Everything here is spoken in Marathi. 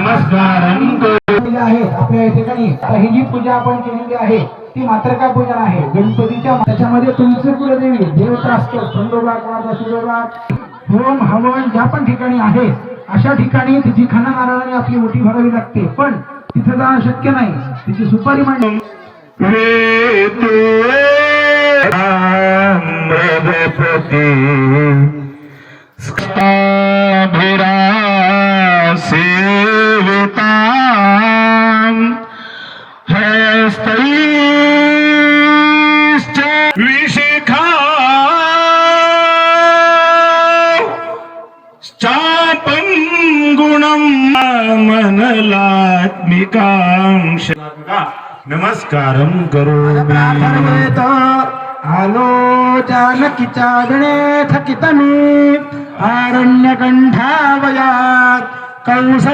नमस्कारं पूजा आहे आपल्या या ठिकाणी. आता ही जी पूजा आपण केलेली आहे ती मातृका पूजन आहे. गणपतीच्या त्याच्यामध्ये तुमचे कुलदेवी देवता असतो, खंडोबाग वार्ता सुडोबाग होम हवन ज्या पण ठिकाणी आहे अशा ठिकाणी तिची खणा नारळाने आपली ओटी भरावी लागते. पण तिथे जाणं शक्य नाही. तिची सुपारी मांडली विशिखा चापं गुणं मनलात्मिकांश नमस्कारं करोमि. आलो जानकीच्या विणे थकित मी आरण्यकंठावयात कंस